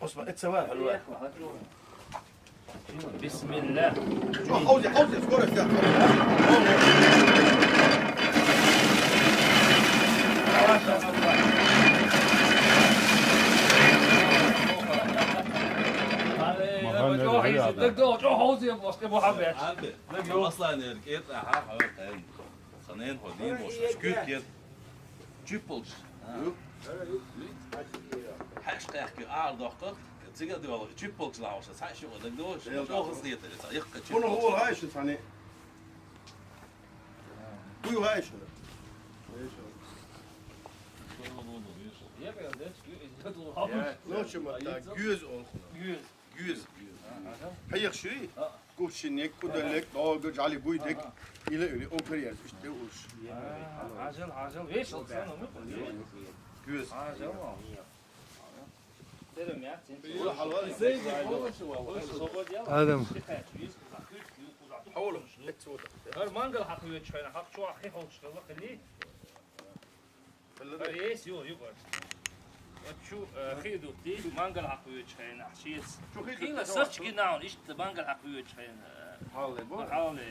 اسمع اتسوى حلوة بسم الله حوزي اسكور اصلا ركيت حاول صنين هودين مش كيت جيبلز حاش قاحكي اعرض وقت تيجي دي والله جيبلز لا وش صح شو بدك دوش شو خصيت يقى شنو هو هاي شو ثاني هو هاي شو نوشم جوز جوز هيك شيء كوب شنيك كودلك داغ علي بويدك الى اوبرياز işte uş عجل ايش الصنم جوز dedim ya ولا حلوه ادم حولهم اتسوى هر مانجل حقيقة شوية حق شو أخي حول شغلة خليه ايش يقول شو خيدو تي مانجل حقيقة شوية حشيس شو خيلا سرچ genau إيش مانجل حقيقة شوية حاله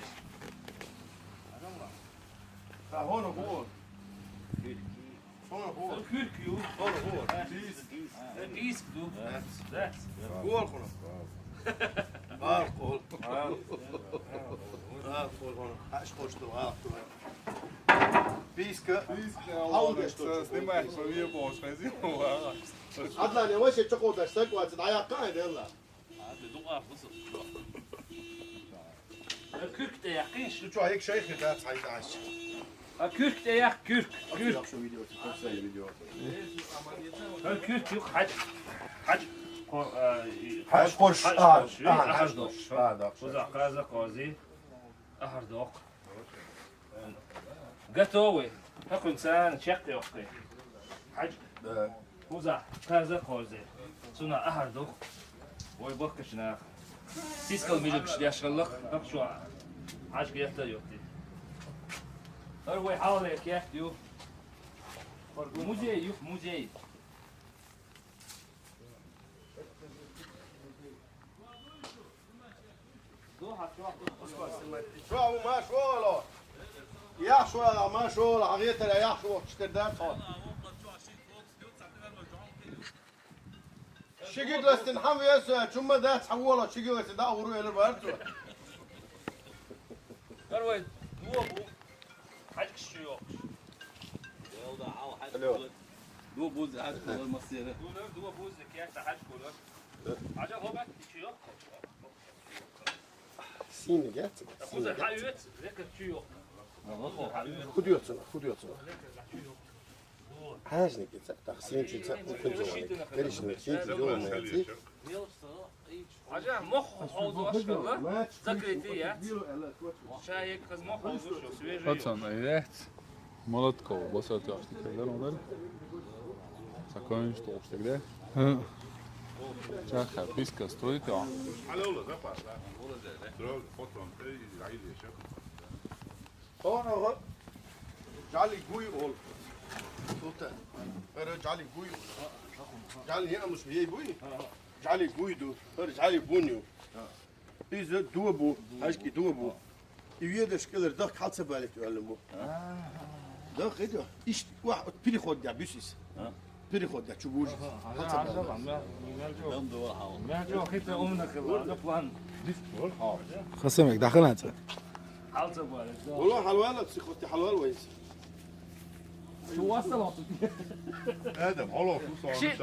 هون هو kürkju Diesku dat هو خلاص قول قول ايش قشطو بيسكا снимаешь свою бошку عدلا يا وش تشقو دشتك وتدعي قاعد يلا هذا دقة بص kürk de yakın شو هيك شيخ ده 19 kürk de yak kürk شو فيديو تكسر فيديو kürk yok hac هاش خوش وزع قازة قازي أهردوق قطوي هكون سان شقي وقي حج وزع قازة قازي سنا أهردوق ويبقش ناخ سيسكال ميلوش يشغلق هك شو حج قيحتا يوتي أروي حالك يحتيو موزي يوف موزي شو ما شو لا يا شو ما شو العقية لا يا شو تشتدات صار شقيق لستنحم يسا ثم ذا تحوله شقيق لستدا ورو إلى البرد أروي دوبو حج شيوخ يلا عاو حد دو بوز حد المصير دو بوز كيا حج كولر عجب هو بقى شيوخ سيني جات بوز الحيوت ذكر شيوخ خديوتنا حاجني كده تخسين شو ممكن زوانك ليش نسيت اليوم نسيت عجب مخ حوض واشكله ذكرتي يا شايك خز مخ حوض وشو سوير Odsana rätt. Molotko, vad sa jag ska kalla dem Så kan ju stå steg där. Чаха, писка стоит, а. هون جعلي قوي قول صوته جعلي قوي جعلي هنا مش بيه قوي جعلي قوي دو جعلي بونيو إذا دوبو هاشكي دوبو يويدش كذا دخ حالس بالك تعلمه دخ إيه إيش واحد بيري خد يا بيسيس بيري خد يا شوبوج خصمك داخل انت. والله حلوة تسيخوتي حلوة ويس شو وصل ادم حلو شو شيء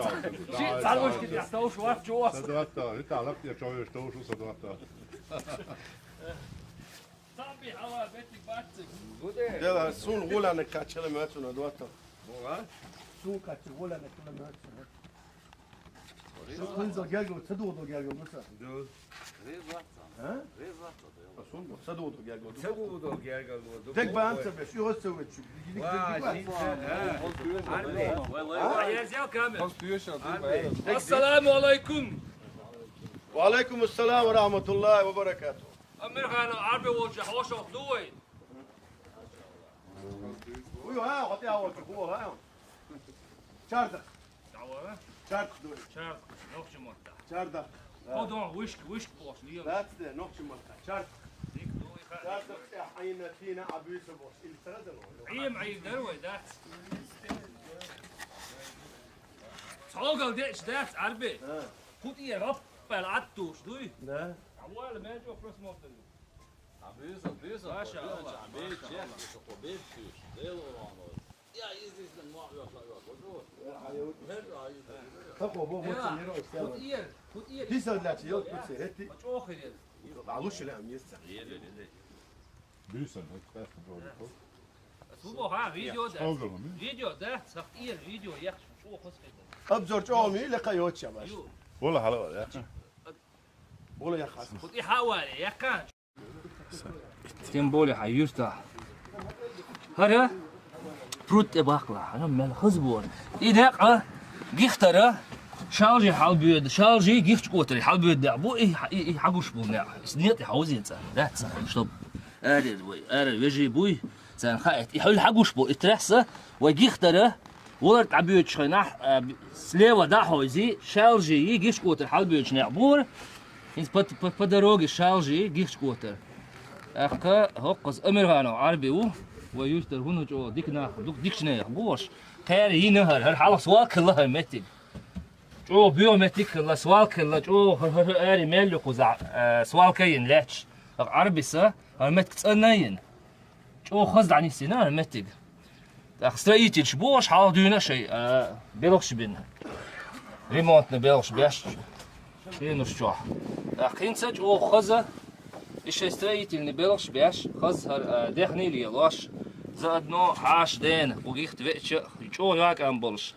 تعالوا كده يحتووا شو واقف شو وصل صدقتها انت عرفت يا شويه شو صدقتها صاحبي حوا بيتك باتك يلا سون غولا نكاتشلا ماتنا دوتا سون كاتشلا غولا نكاتشلا ماتنا كنزل جالجو تدودو جالجو مثلا ها تدودو جالجو تدودو جالجو دك بانت بس شو سويت شو السلام عليكم وعليكم السلام ورحمة الله وبركاته أمير خان عربي وجه حوش أخلوي ويو ها خطيها أول كفور ها شارتك دعوة شارتك دول شارك Nog je moet daar. Çarda. Oh, dan wisk boos. Niet That's the nog je moet. Çard. ik doe ik ga. Çarda ya ayna tina abuse boss. İl sırada ne? Ayım derwe dat. Togel dit dat arbe. Goed hier op. Pel attus doe. Ne? Awal men jo plus mod. Büyüsün. Maşallah. Büyük çek. O büyük süs. Değil olan o. Ya izleyiciler yok. Tako bu mutlu Goed hier. Goed hier. Dis ödleci yok bu hetti. Wat ook hier. Aluş ile amyesta. Büyüsün. Het beste brood. Hoe bo ha video dat. Oldu mu? Video dat. Zag hier video yak. Zo geschikt. Abzor çoğumi le kayot ya baş. Yo. Valla hala var ya. Ola ya khas. Goed die hawale yakan. Tien boli hayırta. Hara. Prut de bakla. Ana mel hız bu. İdak ha. Gihtara. Şarjı halbüyed. Şarjı giht qotri halbüyed da. Bu haguş bu ne? İsniyet hawziyet. That's stop. Eri veji bu. Sen khayt. يحل حقوش بو اترحسه وجيختره ورد عبيد شناح سليوه داحوزي شالجي يجيش قوتر حلبيد شنعبور انت بدروج شالجي يجيش قوتر اخا هقص امرهانو عربي ويشتر هنا جو ديكنا ديك شناح بوش قال ينهر هر حلق سوال كلها متك جو بيومتك كلها سوال كلها جو اري ميلو قزع سوال كاين لاتش عربي سا متك تصنين جو خزد عن السنة متج أخستريتي شبوش حاول دينا شيء بيلوش بين ريمونت نبيلوش بيش بينو شجوع أخين سج أو خزة إيش استريتي نبيلوش بيش خز هر دهني لي لاش زاد نو عاش دين وجيخت وقتش جو ياك أمبولش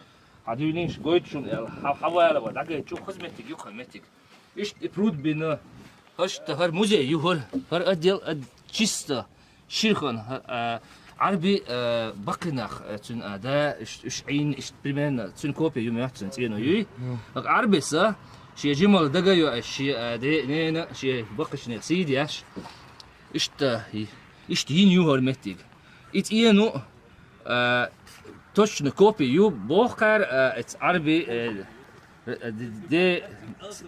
عدينيش قويتشون حوالا ودعك جو خزمتك يو خزمتك إيش برود بينا هش تهر موزي يهر هر أديل تشيستا شيرخن عربي بقناخ تن أدا إش عين إش بريمن تن كوبي يوم يحسن تينو يي عربي سا شيء جمال دقيو شيء ده نينا شيء بقش نسيد ياش إش تين يوهر متيج إتينو توش نكوبي يو بوخر إت عربي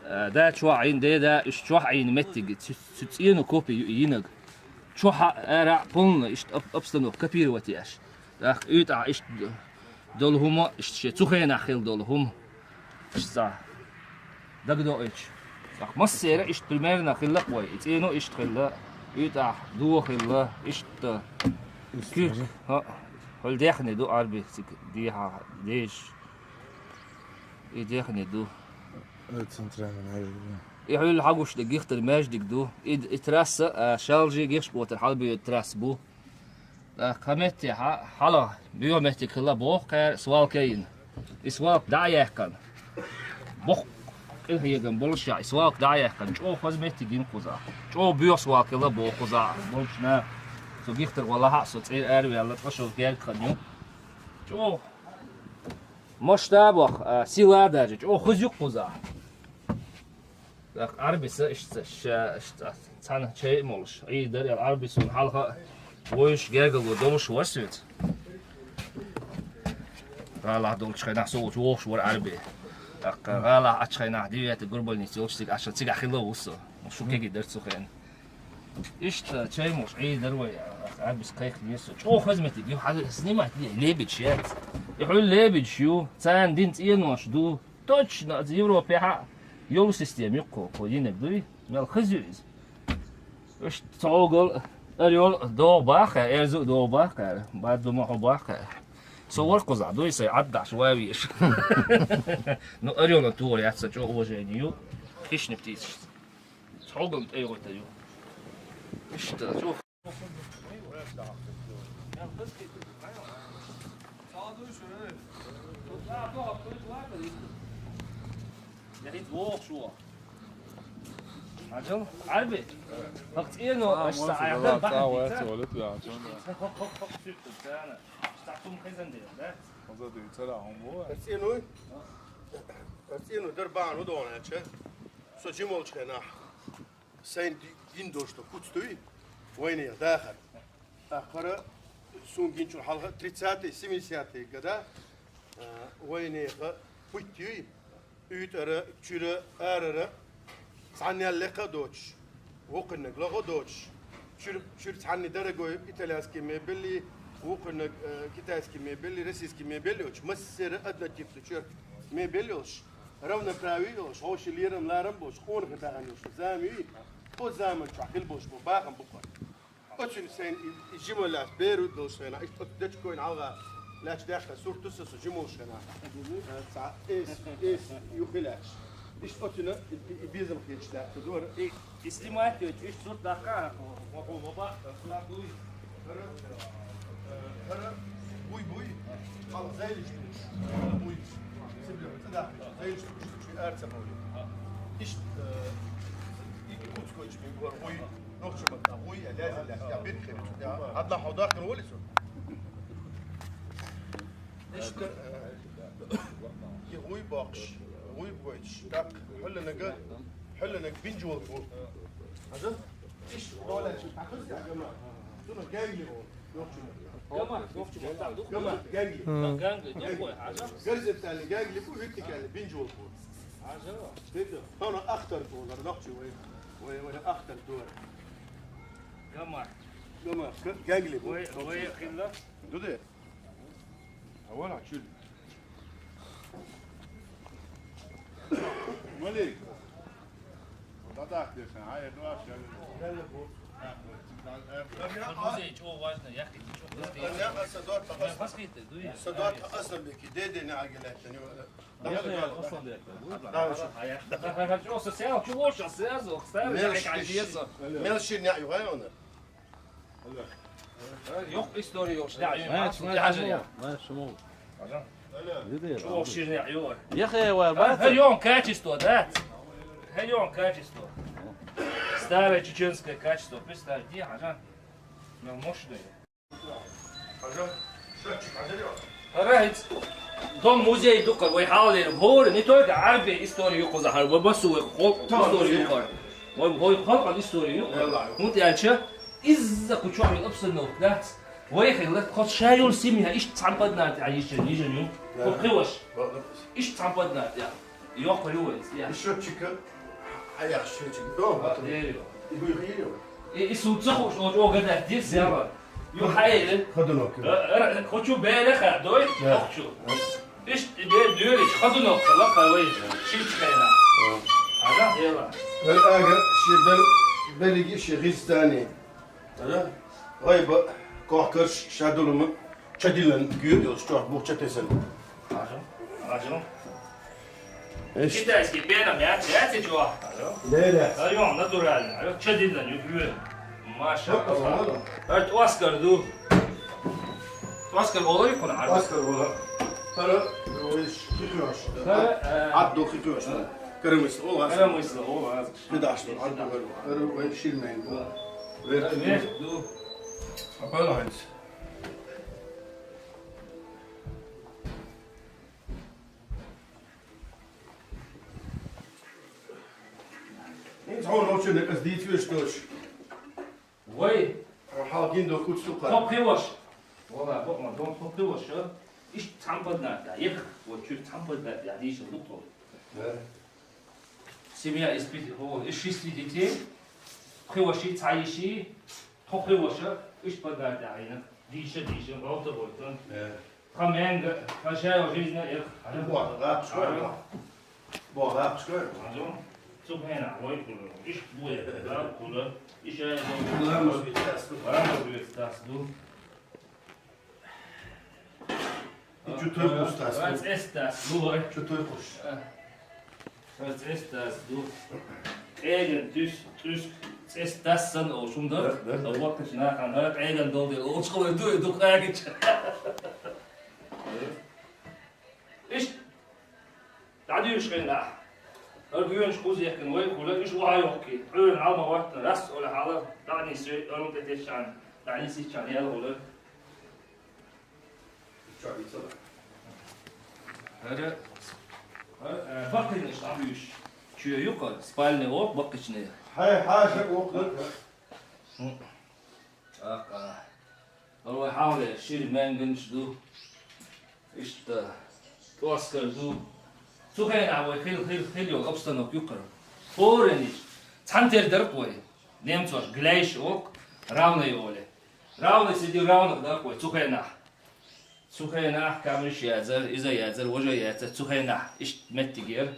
ده شو عين ده إش شو عين متيج تينو كوبي ينق شو رع بولنا إشت أبستنو كبير وتياش داخ يتع إشت دولهما إشت شيء تخين أخيل دولهم إشت صح دقدو إيش داخ مصير إشت بالمرنا خلا قوي إتينو إشت خلا يتع دو خلا إشت كيف ها هل داخني دو عربي ديها ليش يداخني دو يحل حقوش دقيقة الماجدك دو اتراس شالجي جيش بوت الحلبي اتراس بو كمتي حلا بيومتي كلا بوخ كار سوال كاين سوال دايح كان بوخ إيه هي جنب بولشة سوال دايح كان شو خزمتي جين قزا شو بيو سوال كلا بوخ قزا بولشنا سو جيختر والله حق تعير أروي على تقشر جال خنيو شو مش تابخ سيلا درجة شو خزيق قزا عربيسه تانا شيء مولش اي در العربيسه الحلقه ويش جاجل ودوش وسوت غالا دول شينا سوت ووش ور عربي غالا اتشينا ديت غربل نيتوش تيك عشان تيك اخيلو وسو شو كيجي درت سخين ايش شيء مش اي دروي عربيس كيخ نيسو شو خزمتي يو حاجه سنيمات ليبيت شيت يحول ليبيت شو تان دينت ينوش دو توش نا يوروبي يول سيستم يقو كودين بدوي مال خزيز ايش توغل اريول دو باخ ارزو دو باخ بعد ما هو باخ صور قزع دوي سي عدع شوابيش نو اريول تور يا تسجو هو جينيو ايش نبتيش توغل ايغو تيو ايش شوف يعني تبوخ شو عجل عربي وقت إنه أشتاع يعمل بحث توالت بیا چون استعطوم خزن دي لا خزن دي ترى هم هو Артину дербан удона че. Сочимол чена. Sen din dosto kutstui. Войне дахар. Ахара сунгинчу халга 30-70 года. Войне путюй. Ütere, çüre, erere. Sanyal leka doç. Wokenek lego doç. Çür sani dere goy İtalyanski mebelli. Wokenek Kitayski mebelli, Rusiski mebelli. Mısır adna tipli çür mebelli olş. Ravna pravi olş. Hoş liram laram boş. Onu katagan olş. Zami. O zaman çakil boş bu. Bakın bu kadar. Ötün sen jimelas Beyrut dolşena. İşte ötüç koyun alga. لاش داخل صورة تصص جموش هنا ساعة إيش يخلاش إيش أتنا بيزم خيش لا تدور İstimat diyor. 3 surt dakika. Baba. هرا بوي بوي خلاص زي الجموش بوي سيبله تداخل زي الجموش شو أرسم بوي إيش يكوت كويش بيقول بوي نقش متنا بوي لازم لا يا بيت خير هذا حضاق نولسون İşte يغوي باقش غوي بويش داك حلنا بنجو البول هذا ايش ولا شو تاخذ يا جماعه شنو جاي جماعه جاي جرز بتاع اللي جاي لي بول هيك قال بنجو البول هذا انا اخطر بول نقشي وين اخطر دور جماعه جاي لي بول وين خلا دودي أول عشان ملك وضعت لسه عايز واش أنا صدات أصلا بكي ديدي نعجلات يا اخي اصلا ماشي نعي غيرنا Yok istori yok. Çok şirin yapıyor. يا اخي وين Her качество, да? Her качество. Старое чеченское качество. Представь, где, ага. Ну, мощное. Райт. Том музей дукар ويحاول يظهر не только عربي историю يقظهر وبس هو историю يقظهر. وهو يخلق الإستوريو. ممكن يعني إذا كنت عم يقبل النوت ويخلق خد شايل سيمها إيش تعبدنا تعيش يجنيو وقوش إيش تعبدنا يا يوقع يوز يا شو تشيكا أيا شو تشيكا دوم يبغى يغيروا إيش وتصخوش أو قدر دير زيارة يو حيل خدناك خد شو بالك دوي شو إيش ديرش خدناك لا قوي شيء تخينا هذا يلا الآخر شيء بلقي شيء غيستاني هذا غيبة كوكرش شادولم شاديلن جيوديل شتوح بوكشتيسن عجم Китайский пеном, я чего? لا لا اليوم натурально. Чудно, люблю. Маша. Это Оскар ду. Оскар olur يكون عارف. أسكر ولا ترى ويش خيخوش عبدو خيخوش كرمس أول أنا мысль, о, بداش عبدو ترى وين شيل مين Вверх ду. أبغى هايز إنت هون لو شنو قصدي فيش توش Ой, حاطين دو كوت سوقا хоп кривош. والله بق ما دون хоп кривош. إيش تعبدنا ده يخ وشو تعبدنا ده ديش الدكتور. семья испит هو إيش يصير ديتي кривоши تعيشي хоп кривош إيش بدنا ده عينك ديش غلطة بولتن. خمين خشايا وجيزنا يخ. بوغاب شكون عجم. سبحان الله كله إيش بويا لا كله إيش أنا لا مش بيتاسلو بيستاسلو Şu Türk ustası. Was ist das? Nur. Şu Türküş. Was ist das? Du. Egen Tysk. Was ist das dann auch schon da? Da wollte ich nachher hört Egen da die Oldschool du eigentlich. Ich da die schön da. البيون شكوز يحكن وين ولا إيش وعي يحكي عيون على وقت رأس ولا حاله دعني سوي أنا متدش عن دعني سيش عن يلا ولا هذا باقي إيش عميش شو يقال سبالني وق باقي شنو هاي حاجة وقت هو يحاول يشيل مانجنش دو إيش ده توسكر دو Suhena ve hil yol obstanok yukarı. Poreniş. Çanter der koy. Nemços gleiş ok. Равный оле. Равный сиди равный да koy. Suhena kamriş yazar, iza yazar, hoca yazar. Suhena iş mettiger.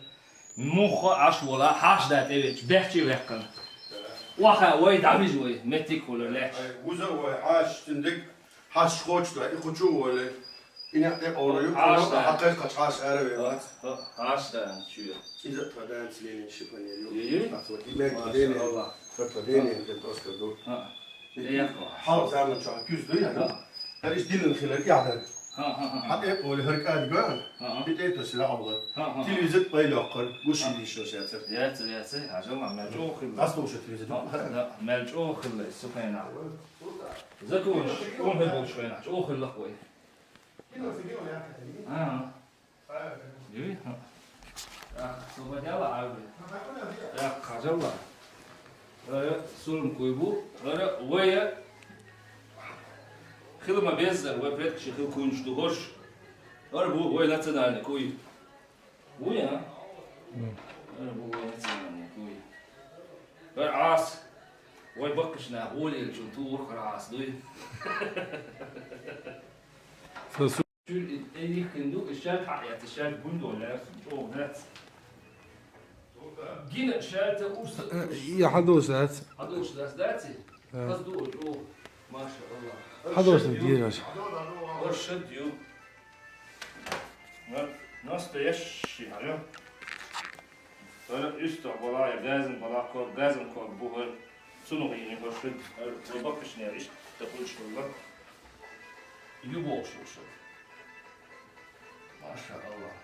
Muha aşvola haşdat evet. Behçi yakın. Waha way damij way mettik olurlar. Uza ve haş tindik haş koçta ikucu öyle. İnekte oluyor. Haş da. Hakkı kaç haş arabe var. Haştan şu. İza tadan sileni şifani İyi. yok. Nasıl imek deni Allah. Deni de toska do. Ha. Yakın. Hav zaman çok küzdü ya. Her iş dilin khilal yadan. Ha. Hatta öyle hareket gör. Bir de silah aldı. Televizyon böyle akıl. Bu şimdi işte şeyler. Yatır. Hacılar melco khilla. Nasıl o şey televizyon? Melco khilla. Suhena. Zakuş. On hel bolş khina. O khilla koy. Ha. Yürü. Ya, soba yala abi. Ya, hacılar. Sulum koy bu. Vaya. Khilma bezler ve pret şıkı koyunçtu hoş. Bu vay nacionalni koy. Bu ya. Bu vay nacionalni koy. As. Vay bakışna oley çuntur as duy. فسو Şu eli kindu işaret hayat işaret bundolar. Çok net. Yine işareti ursa. يا حدوثات Adı uçtas dersi. Kaz du o. Maşallah. حدوثة كبيرة Orşa diyor. Nasıl yaşıyor ya? Böyle üst balaya gazın balakor gazın kor bu her sunu yine orşa. Bu bakış ne iş? Tapul şurlar. İyi bu olsun şu. Maşallah.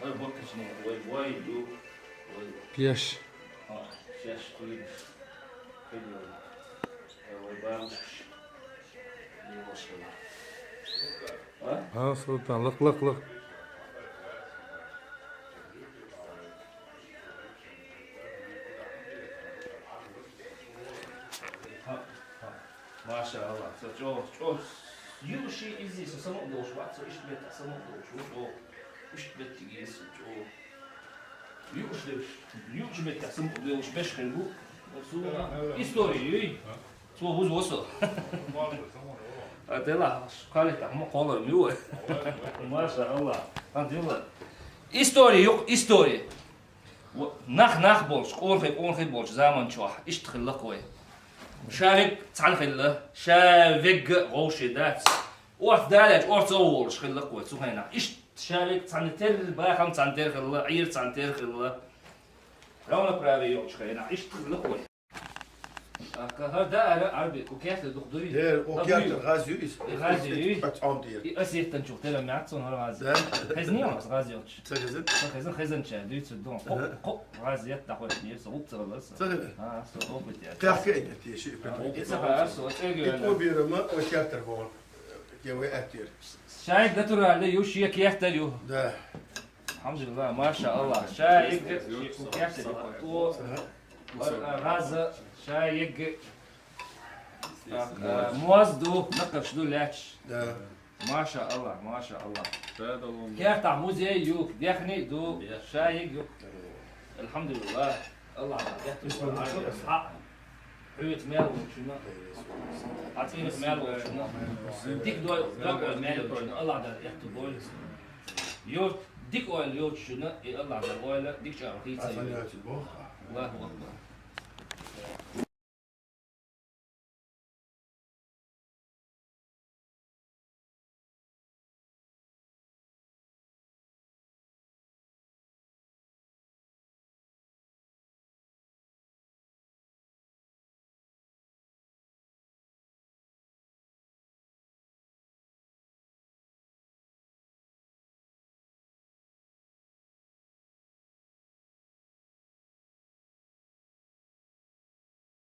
Vay bakış ne? Vay du. بيش Şaş koymuş. Geliyor. Vay bağırmış. İyi başlıyor. ها سلطان لق Maşallah. Çok. Yürüyüşü izliyorsa sana doğuş var. Sonra işte bet sana doğuş. O işte bet giyiyorsun. Çok. Yürüyüş bet sana doğuş. Beş kere bu. Sonra istoriyi. Sonra buz olsa. Atela. Kalite ama kolay mı? Maşallah. Anlıyorlar. İstori yok. İstori. Nah bolş. On bolş. Zaman çok. İşte khilla koy. شارك تعال خله شافق غوشي دات وقت دالج وقت أول خله قوي سو هنا إيش شارك تعنتر باخم تعنتر خله عير تعنتر خله لونا برابي يوش خينا إيش خله قوي هذا عربي وكيف الدكتوري Der o kert غازي is. غازي Bak am diyor. أسير تنشوف ترى معتصون هذا غازي خزني أمس غازي يوش Sakızın. خزن شاد دويت سدون قو غازي يتدخل نير سوق تغلس Sakızın. سوق بدي Kahke diye şey. سفر سوق Git o bir ama o kerter bu. Gewe etir. شايك دكتور على يوش يك يحتاجو Da. الحمد لله ما شاء الله شايك يحتاجو غازة شايك موزدو نقف شدو لاتش Da. ما شاء الله كيف تعمو زي يوك ديخني دو شايك يوك الحمد لله الله يحتاج حوت مال وشنو عطيني مال وشنو ديك دول مال وشنو الله ده يحتاج بول يو ديك اول يو شنو الله ده بول ديك شعر خيط Hasan Yalçın bu. الله اكبر